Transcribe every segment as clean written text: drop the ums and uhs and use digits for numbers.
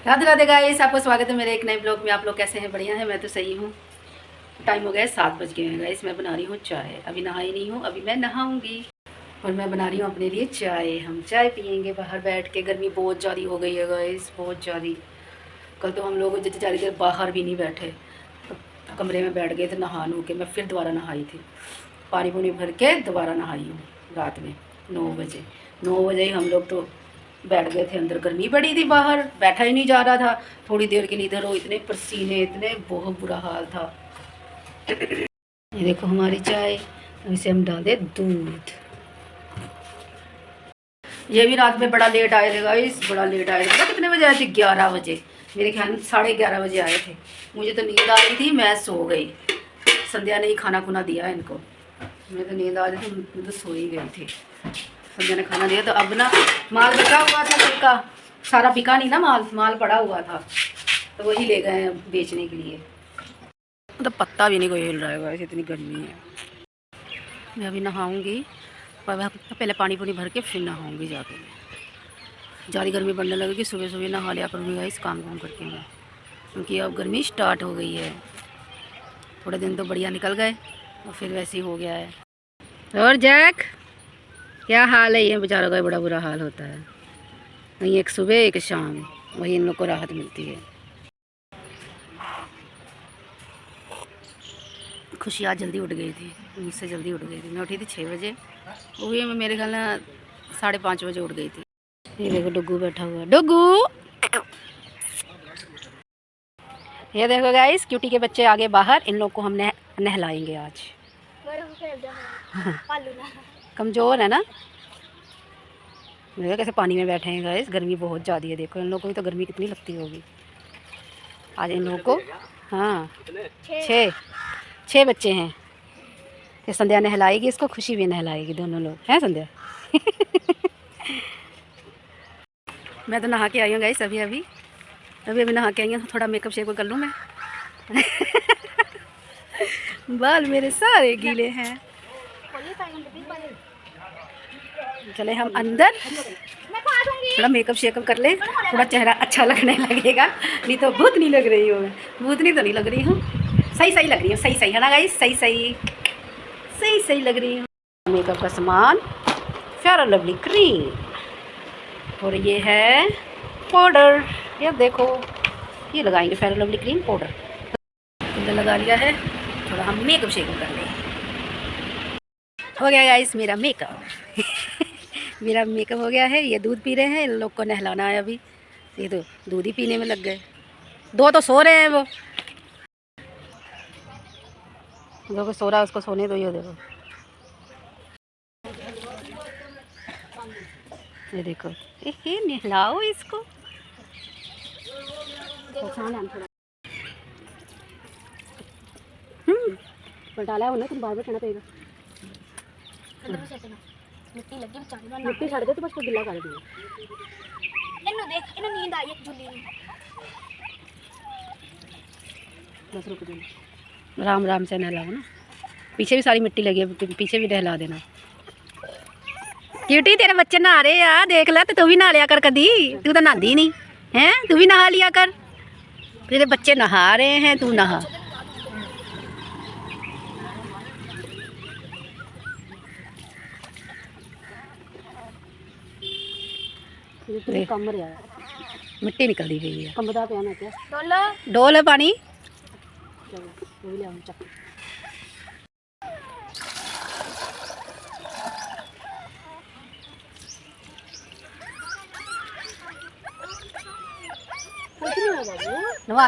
Radhe Radhe guys, आपको स्वागत है मेरे एक नए ब्लॉग में। आप लोग कैसे हैं? बढ़िया है, मैं तो सही हूँ। टाइम हो गया है 7 बज गए हैं गाइस। मैं बना रही हूँ चाय। अभी नहाई नहीं हूँ, अभी मैं नहाऊंगी। और मैं बना रही हूँ अपने लिए चाय। हम चाय पियेंगे बाहर बैठ के। गर्मी बहुत ज़्यादा हो गई है गाइस, बहुत ज़्यादा। कल तो हम लोग ज़्यादा देर बाहर भी नहीं बैठे, तो कमरे में बैठ गए थे नहा नू के। मैं फिर दोबारा नहाई थी, पानी पुनी भर के दोबारा नहाई हूँ रात में 9 बजे। 9 बजे ही हम लोग तो बैठ गए थे अंदर। गर्मी पड़ी थी, बाहर बैठा ही नहीं जा रहा था। थोड़ी देर के लिए इधर हो, इतने पसीने, इतने बहुत बुरा हाल था। ये देखो हमारी चाय। इसे हम डाल दे दूध। ये भी रात में बड़ा लेट आए थे गाइस, बड़ा लेट आए थे। कितने बजे आए थे? 11 बजे मेरे ख्याल में, 11:30 बजे आए थे। मुझे तो नींद आ रही थी, मैं सो गई। संध्या ने ही खाना खुना दिया इनको। मुझे तो नींद आ रही थी, मैं तो सो ही गई थी। संध्या ने खाना दिया। तो अब ना माल बचा हुआ था कल का, सारा बिका नहीं ना माल पड़ा हुआ था, तो वही ले गए हैं बेचने के लिए। तो पत्ता भी नहीं कोई हिल रहा है, वैसे इतनी गर्मी है। मैं अभी नहाऊंगी, पर पहले पानी पुनी भर के फिर नहाऊंगी जाके। ज़्यादा गर्मी बढ़ने लगेगी, सुबह सुबह नहा लिया करूँगी इस काम करके मैं, क्योंकि अब गर्मी स्टार्ट हो गई है। थोड़े दिन तो बढ़िया निकल गए और फिर वैसे ही हो गया है। और जैक, क्या हाल है? ये बेचारों का बड़ा बुरा हाल होता है। नहीं, एक सुबह एक शाम, वही इन लोग को राहत मिलती है। खुशी आज जल्दी उठ गई थी, मुझसे जल्दी उठ गई थी। मैं उठी थी 6 बजे, वो भी मेरे ख्याल में 5:30 बजे उठ गई थी। ये देखो डुग्गू बैठा हुआ है। डुग्गू, ये देखो गाइस, क्यूटी के बच्चे आगे बाहर। इन लोग को हम नहलाएंगे आज। कमज़ोर है ना, देखो कैसे पानी में बैठे हैं गाइस। गर्मी बहुत ज़्यादा है, देखो इन लोगों को भी तो गर्मी कितनी लगती होगी। आज इन लोगों को, हाँ, 6 बच्चे हैं। फिर संध्या नहलाएगी इसको, खुशी भी नहलाएगी, दोनों लोग हैं संध्या। मैं तो नहा के आई हूँ गाइस, अभी अभी नहा के आई हूँ। थोड़ा मेकअप शेक कर लूँ मैं। बाल मेरे सारे गीले हैं। चले हम अंदर, थोड़ा मेकअप शेकअप कर ले, थोड़ा चेहरा अच्छा लगने लगेगा। नहीं तो भूतनी लग रही हूँ मैं। भूतनी तो नहीं लग रही हूँ, सही लग रही हूँ। सही है ना गाइस? सही लग रही हूँ। मेकअप का सामान, फेयर एंड लवली क्रीम, और ये है पाउडर। ये देखो, ये लगाएंगे fair and lovely cream powder. तो लगा लिया है, थोड़ा हम मेकअप शेकअप कर लें। हो गया गाइस मेरा मेकअप। मेरा मेकअप हो गया है। ये दूध पी रहे हैं, इन लोग को नहलाना है अभी। ये तो दूध ही पीने में लग गए। 2 तो सो रहे हैं, वो जो सो रहा है उसको सोने दो। ये देखो, ये देखो, ये नहलाओ इसको। डाला है उन्हें, तुम बार-बार कहना पड़ेगा। मिट्टी लगी बेचारी, मिट्टी छड़ दे तो बस को गिल्ला कर दिया। इन्हों देख, इन्हों नींद आई एक झुल्ली में। बस रुक दो, राम राम से नहलाओ ना। पीछे भी सारी मिट्टी लगी है, पीछे भी नहला देना। क्यूटी, तेरे बच्चे नहा रहे यार, देख ला। तो तू भी नहा लिया कर कभी, तू तो नहाती नहीं है। तू भी नहा लिया कर, तेरे बच्चे नहा रहे हैं, तू नहा। मिट्टी निकल दी गई है। कंबदा पे मैं क्या डोल है पानी। नवा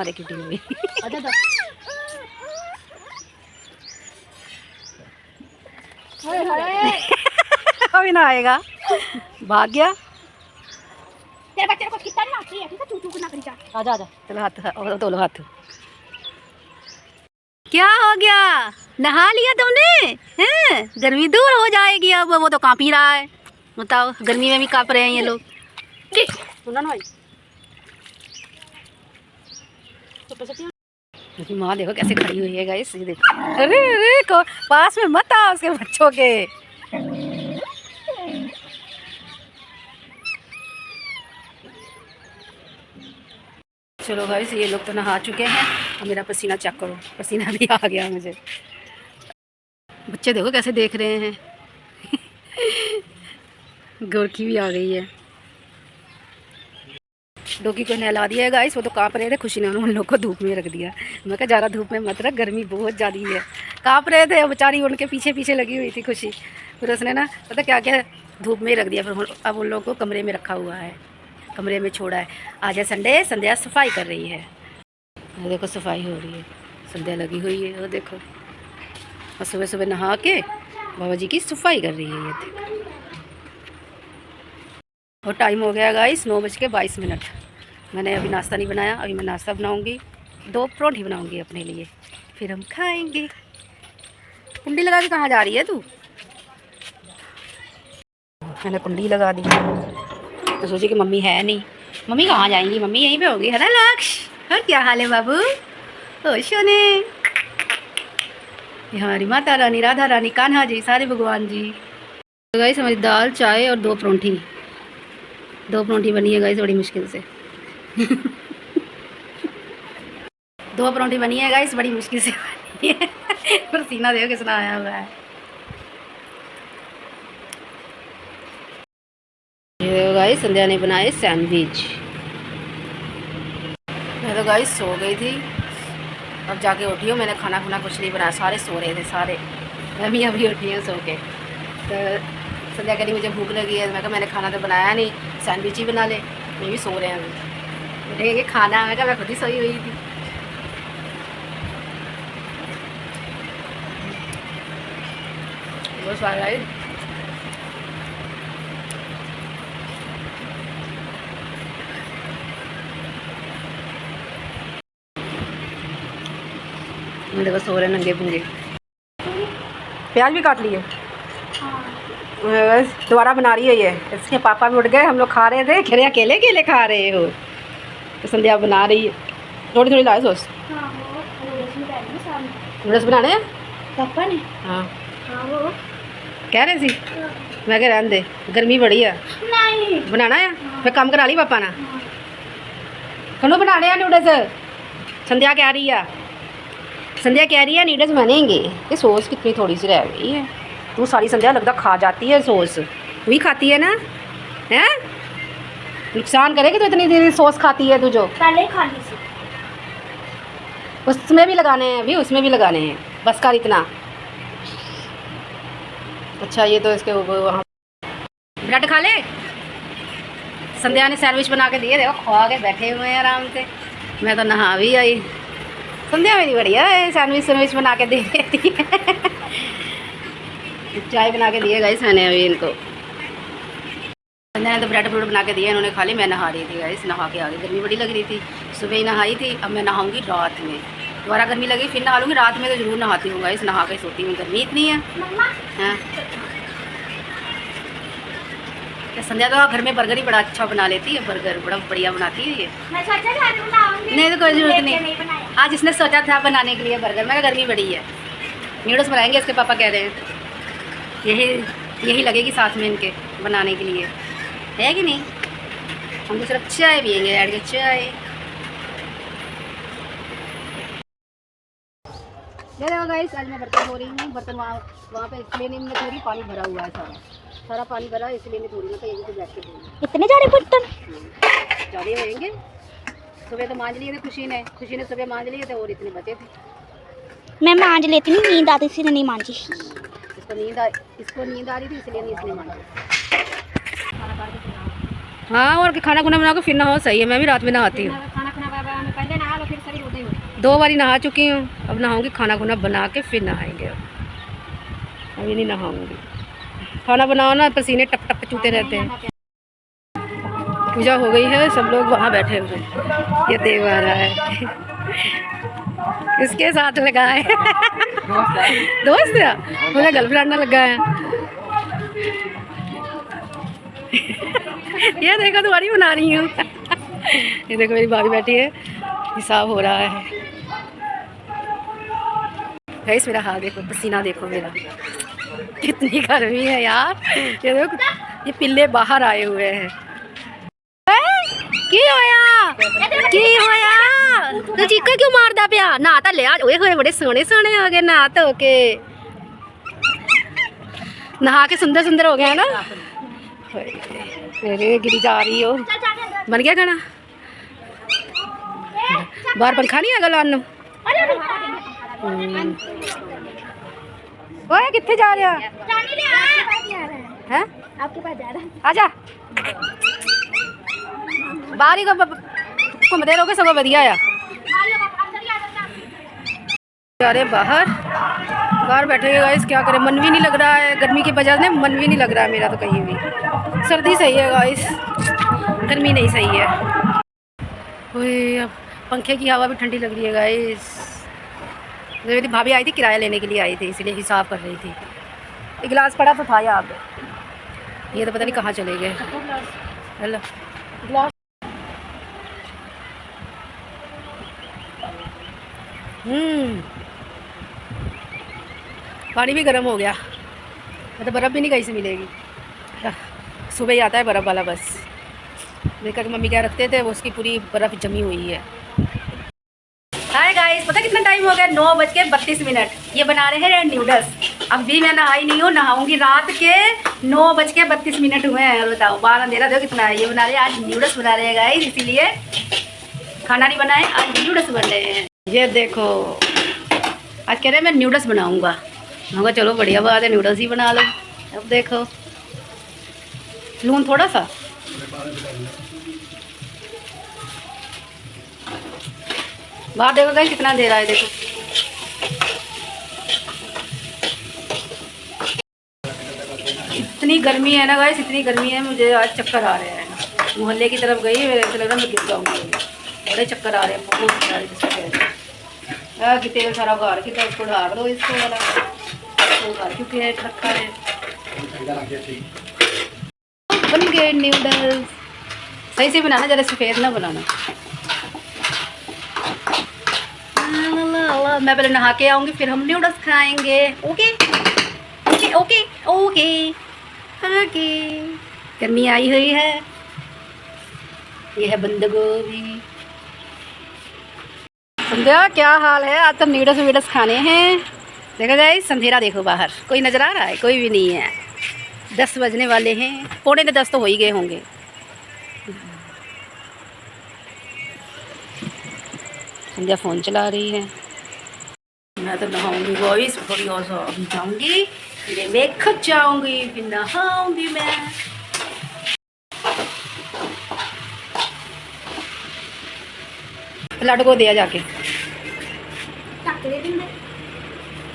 दे क्यूटी भी। अभी ना आएगा, भाग गया। तेरे बच्चे को कितना ना आती है, ठीक है? चू चू ना करी जा। आजा चलो, हाथ धो लो हाथ। क्या हो गया? नहा लिया तुमने? हैं? गर्मी दूर हो जाएगी अब। वो तो कांप ही रहा है। बताओ, गर्मी में भी कांप रहे हैं ये लोग। माँ देखो कैसे खड़ी हुई है गाइस, ये देखो। अरे पास में मत आ उसके बच्चों के। चलो गाइस, ये लोग तो नहा चुके हैं। अब मेरा पसीना चेक करो, पसीना भी आ गया मुझे। बच्चे देखो कैसे देख रहे हैं। गोरखी भी आ गई है। डॉगी को नहला दिया है गाइस, वो तो काँप रहे थे। खुशी ने उन लोग को धूप में रख दिया। मैं कहा ज़्यादा धूप में मत रख, गर्मी बहुत ज़्यादा है। काँप रहे थे बेचारी, उनके पीछे पीछे लगी हुई थी खुशी। फिर उसने ना पता क्या क्या धूप में ही रख दिया। फिर अब उन लोगों को कमरे में रखा हुआ है, कमरे में छोड़ा है। आज है संडे, संध्या सफाई कर रही है। देखो सफाई हो रही है, संध्या लगी हुई है। वो देखो, और सुबह सुबह नहा के बाबा जी की सफाई कर रही है। ये देखो, और टाइम हो गया गाइस 9:22। मैंने अभी नाश्ता नहीं बनाया। अभी मैं नाश्ता बनाऊंगी, 2 परोंठी बनाऊंगी अपने लिए, फिर हम खाएंगे। कुंडी लगा के कहाँ जा रही है तू? मैंने कुंडी लगा दी तो सोची कि मम्मी है नहीं। मम्मी कहाँ जाएंगी? मम्मी यहीं पे होगी, है ना लक्ष्य? और क्या हाल है बाबू? ओ सोने, हमारी माता रानी, राधा रानी, कान्हा जी, सारे भगवान जी। तो गाइस हमारी दाल, चाय और 2 परोंठी, 2 परोंठी बनी है गाइस बड़ी मुश्किल से। 2 परोंठी बनी है गाइस बड़ी मुश्किल से बनी है। पसीना देखो कितना आया हुआ है। ये देखो गाइस, संध्या ने बनाए सैंडविच। मैं तो गाइस सो गई थी, अब जाके उठी हूँ। मैंने खाना खुना कुछ नहीं बनाया, सारे सो रहे थे सारे। मैं भी अभी उठी हूँ सो के। तो संध्या कह रही मुझे भूख लगी है। मैं कहा मैंने खाना तो बनाया नहीं, सैंडविच ही बना ले। ये भी सो रहे हैं अभी, देखेंगे खाना। मैं कहा मैं खुद ही सोई हुई थी। बहुत स्वाद आई। देखो सो रहे नंगे पुंगे। प्याज भी काट लिए, दोबारा बना रही है ये। इसके पापा भी उठ गए, हम लोग खा रहे थे। खेले अकेले अकेले खा रहे हो? तो संध्या बना रही है, थोड़ी थोड़ी लाए सॉस। नूडल्स बनाने हैं पापा ने? हाँ वो कह रहे थे। मैं कह रहने दे, गर्मी बड़ी है। नहीं बनाना है, मैं काम करा ली पापा ना। कौन बनाने हैं नूडल्स? संध्या कह रही है, संध्या कह रही है नूडल्स बनेंगे। ये सॉस कितनी थोड़ी सी रह गई है। तू सारी संध्या लगता खा जाती है सॉस, वही खाती है ना? हैं, नुकसान करेगी तो इतनी देर सॉस खाती है तू जो पहले खा ली थी। उसमें भी लगाने हैं, अभी उसमें भी लगाने हैं, बस कर इतना। अच्छा ये तो इसके वहाँ ब्रेड खा ले। संध्या ने सैंडविच बना के दिए, देखो खवा के बैठे हुए हैं आराम से। मैं तो नहा भी आई। संध्या मेरी बढ़िया है, सैंडविच बना के दे देती है। चाय बना के दिए गाइस मैंने अभी इनको। संध्या ने तो ब्रेड बना के दिए, इन्होंने खा ली। मैं नहा रही थी गाइस, नहा के आ गई। गर्मी बड़ी लग रही थी, सुबह ही नहाई थी। अब मैं नहाऊंगी रात में, दोबारा गर्मी लगी फिर नहा लूँगी। रात में तो ज़रूर नहाती हूँ गाइस, नहा के सोती हूँ, गर्मी इतनी है। हाँ संध्या तो घर में बर्गर ही बड़ा अच्छा बना लेती है, बर्गर बड़ा बढ़िया बनाती है ये। नहीं तो कोई ज़रूरत नहीं। आज इसने सोचा था बनाने के लिए बर्गर, मैं गर्मी बड़ी है, नूडल्स बनाएंगे। इसके पापा कह रहे हैं यही लगेगी साथ में इनके बनाने के लिए, है कि नहीं? हम तो सिर्फ चाय पियेंगे, ऐड के चाय। देखो गाइस, आज मैं बर्तन धो रही हूँ। बर्तन वहाँ पे इसलिए नहीं मैं थोड़ी पानी भरा हुआ है, सारा पानी भरा है, इसलिए मैं थोड़ी ना कहीं से बैठ के धो। इतने सारे बर्तन ज़्यादा होंगे। सुबह तो मांझ लिए थे खुशी ने सुबह मांझ लिए थे, और इतने बचे थे। मैं मांझ लेती नहीं, नींद आती थी नहीं मांझी। इसको नींद आ रही थी, इसलिए नहीं इसलिए मांझी। हाँ, और खाना खुना बना के फिर नहाओ, सही है। मैं भी रात में नहाती हूँ। पहले नहा लो फिर शरीर होते हुए। 2 बारी नहा चुकी हूँ, अब नहाऊंगी। खाना खुना बना के फिर नहाएंगे। अभी नहीं नहाऊंगी। खाना बनाओ ना, पसीने टप टप चूते रहते हैं। पूजा हो गई है, सब लोग वहाँ बैठे हुए हैं। ये देव आ रहा है, इसके साथ लगा है। दोस्त है, मेरा गर्लफ्रेंड ना लगा है। ये देखो तुम्हारी बना रही हूँ। ये देखो मेरी भाभी बैठी है, हिसाब हो रहा है। गाइस मेरा हाथ देखो, पसीना देखो मेरा, कितनी गर्मी है यार। ये देखो, ये पिल्ले बाहर आए हुए हैं। की होया ਕੀ ਹੋਇਆ ਤੂੰ ਚੀਕਾ ਕਿਉਂ ਮਾਰਦਾ ਪਿਆ ਨਾ ਤਾਂ ਲਿਆ ਓਏ ਹੋਏ ਬੜੇ ਸੋਹਣੇ ਸੋਹਣੇ ਹੋ ਗਏ ਨਾ ਧੋ ਕੇ ਨਹਾ ਕੇ ਸੁੰਦਰ ਸੁੰਦਰ ਹੋ ਗਿਆ ਨਾ ਮੇਰੇ गिरी जा रही हो बन गया खाना बाहर पंखा नहीं है लाने ओए किथे जा रहा है आपके पास जा रहा है आजा बाहर ही घूमते रहोगे सगों वधिया आ जा रहे बाहर बैठे हुए गाइस क्या करें मन भी नहीं लग रहा है गर्मी की वजह से मन भी नहीं लग रहा है मेरा तो कहीं भी सर्दी सही है गाइस गर्मी नहीं सही है ओए अब पंखे की हवा भी ठंडी लग रही है गाइस मेरी भाभी आई थी किराया लेने के लिए आई थी इसलिए हिसाब कर रही थी एक गिलास पड़ा तो था यहाँ पे ये तो पता नहीं कहाँ चले गए हेलो पानी भी गर्म हो गया मतलब बर्फ़ भी नहीं कहीं से मिलेगी सुबह ही आता है बर्फ़ वाला बस देखा कि मम्मी क्या रखते थे वो उसकी पूरी बर्फ़ जमी हुई है हाय गाइस पता कितना टाइम हो गया 9:32 ये बना रहे हैं नूडल्स अब भी मैं नहाई नहीं हूँ नहाऊंगी रात के 9:32 हुए हैं बताओ बाहर अंधेरा देखो कितना है ये बना रहे हैं आज नूडल्स बना रहे हैं गाइस इसीलिए खाना नहीं बनाए आज नूडल्स बन रहे हैं ये देखो आज कह रहे हैं मैं नूडल्स बनाऊंगा मैं चलो बढ़िया बात है नूडल्स ही बना लो अब देखो लून थोड़ा सा बाहर देखो गाइस कितना दे रहा है देखो इतनी गर्मी है ना गाइस इतनी गर्मी है मुझे आज चक्कर आ रहे हैं मोहल्ले की तरफ गई मेरे ऐसा लग रहा मैं गिर जाऊँगी बड़े चक्कर आ रहे हैं बहुत आ रहे हैं कि तेल सारा घर की तरफ उसको ढाक दो इसको वाला घर क्योंकि रखा है बन गए नूडल्स सही से बनाना ज़रा सफ़ेद ना बनाना मैं पहले नहा के आऊँगी फिर हम नूडल्स खाएंगे okay okay okay okay okay गर्मी आई हुई है ये है बंद गोभी संध्या क्या हाल है आज तो नूडल्स वूडल्स खाने हैं देखो जाए अंधेरा देखो बाहर कोई नज़र आ रहा है कोई भी नहीं है 10 बजने वाले हैं 9:45 तो हो ही गए होंगे संध्या फ़ोन चला रही है मैं तो नहाऊंगी वॉइस थोड़ी और जाऊँगी फिर मेकअप जाऊँगी फिर नहाऊँगी मैं लड्डू को दिया जाके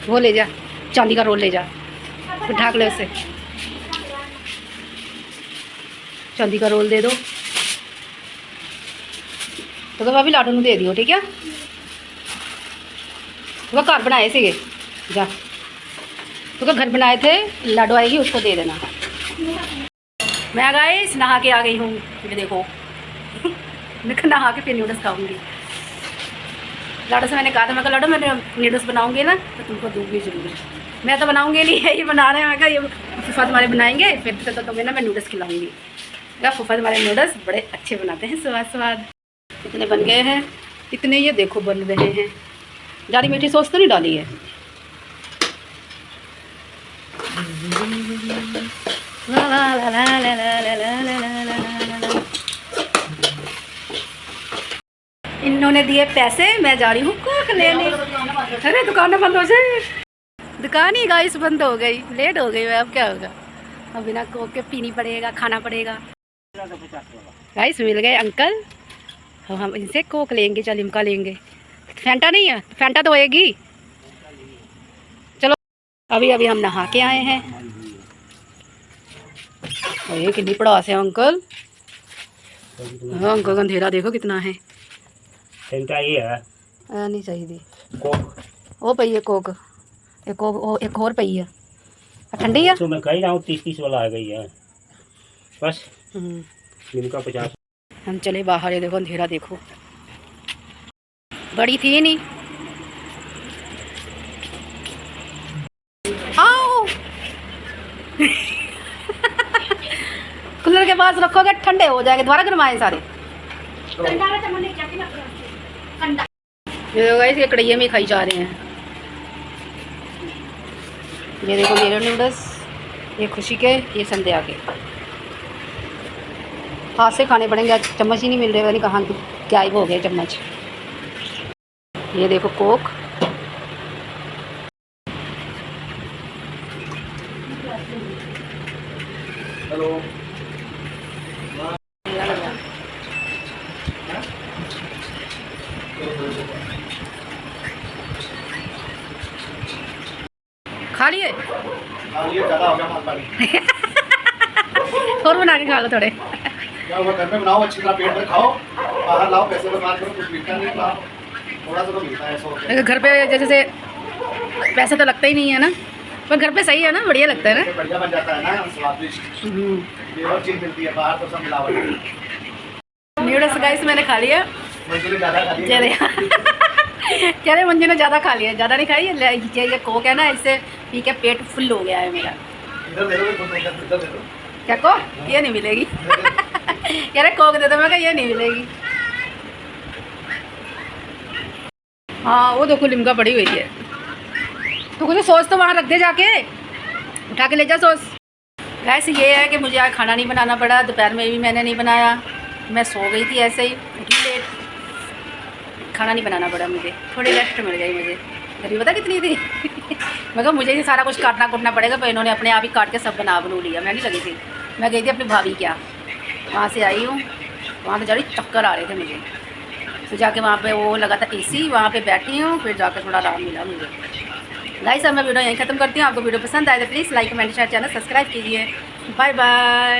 वो ले जा चांदी का रोल ले जा फिर ढाक ले उसे चांदी का रोल दे दो तो भाभी लाडू ਨੂੰ दे दियो ठीक है वो घर बनाए थे जा तो घर बनाए थे लाडू आएगी उसको दे देना मैं गाइस नहा के आ गई हूँ ये देखो मैं नहा के फिर नूडल्स खाऊंगी लाडू से मैंने कहा था मैं कहा लाडू मैंने नूडल्स बनाऊंगी ना तो तुमको दूंगी जरूर मैं तो बनाऊंगी नहीं है ये बना रहे हैं मैं कहा ये फूफा तुम्हारे बनाएंगे फिर तो तुम्हें ना मैं नूडल्स खिलाऊंगी क्या फूफा तुम्हारे नूडल्स बड़े अच्छे बनाते हैं स्वाद स्वाद इतने बन गए हैं इतने ये देखो बन रहे हैं ज़्यादा मीठी सॉस तो नहीं डाली है ला ला ला ला ला ला ला ला ला ला। इन्होंने दिए पैसे मैं जा रही हूँ कोक लेने अरे दुकान बंद हो जाए दुकान ही गाइस बंद हो गई लेट हो गई अब क्या होगा अब बिना कोक के पीनी पड़ेगा खाना पड़ेगा गाइस मिल गए अंकल अब हम इनसे कोक लेंगे या लिमका लेंगे फैंटा नहीं है फैंटा तो होएगी चलो अभी अभी हम नहा के आए हैं और ये कितनी पड़ास है अंकल हाँ अंकल का अंधेरा देखो कितना है फैंटा ये है नहीं चाहिए कोक वो पई है कोक एक और पई है ठंडी है तो मैं कह रहा हूँ 30 वाला आ गई है बस लिमका 50 हम चले बाहर ये देखो अंधेरा देखो बड़ी थी नहीं आओ कूलर के पास रखोगे ठंडे हो जाएंगे दोबारा गर्माए सारे ये देखो गाइस, ये कढ़ैया में खाई जा रहे हैं। ये देखो मेरे नूडल्स, ये खुशी के, ये संध्या के। हाथ से खाने पड़ेंगे, आज चम्मच ही नहीं मिल रहे, नहीं कहाँ गायब हो गए चम्मच। ये देखो कोक, हेलो। खा लिए ज़्यादा हो गया माल पानी। और बना के खा लो थोड़े। क्या हुआ, घर में बनाओ, अच्छी तरह पेट में खाओ, बाहर लाओ, पैसे बर्बाद करो, कुछ मिलता नहीं, लाओ थोड़ा सा तो मिलता है। 100 रुपये घर पे जैसे पैसा तो लगता ही नहीं है ना, पर घर पे सही है ना, बढ़िया लगता है ना। बढ़िया बन जाता है ना, स्वादिष्ट। ये और चीज़ मिलती है, बाहर तो सब मिलावट है। नूडल्स गाइस मैंने खा लिया। मुझे ज़्यादा खा लिया। कह रहे मंजू ने ज़्यादा खा लिया, ज़्यादा नहीं खाई। ये कोक है ना, इससे पी के पेट फुल हो गया है मेरा। इधर दे दो, इधर दे दो। क्या कोक? ये नहीं मिलेगी। कह रहे कोक दे दो, मैं कहा ये नहीं मिलेगी। हाँ वो देखो लिमका पड़ी हुई है, तो कुछ सॉस तो वहाँ रख दे, जाके उठा के ले जा सॉस। वैसे ये है कि मुझे आज खाना नहीं बनाना पड़ा, दोपहर में भी मैंने नहीं बनाया, मैं सो गई थी ऐसे ही, उठी लेट, खाना नहीं बनाना पड़ा मुझे, थोड़ी रेस्ट मिल गई मुझे। गरीब पता कितनी थी। मैं कहा मुझे ही सारा कुछ काटना कूटना पड़ेगा, पर इन्होंने अपने आप ही काट के सब बनू लिया। मैं नहीं लगी थी, मैं गई थी अपनी भाभी क्या, वहाँ से आई हूँ, वहाँ तो जड़ी चक्कर आ रहे थे मुझे, तो जाके वहाँ पे वो लगा था एसी, वहाँ पे बैठी हूँ, फिर जाकर थोड़ा आराम मिला मुझे। गाइस अब मैं वीडियो यहीं ख़त्म करती हूँ। आपको वीडियो पसंद आए तो please like comment share, channel subscribe कीजिए। Bye bye.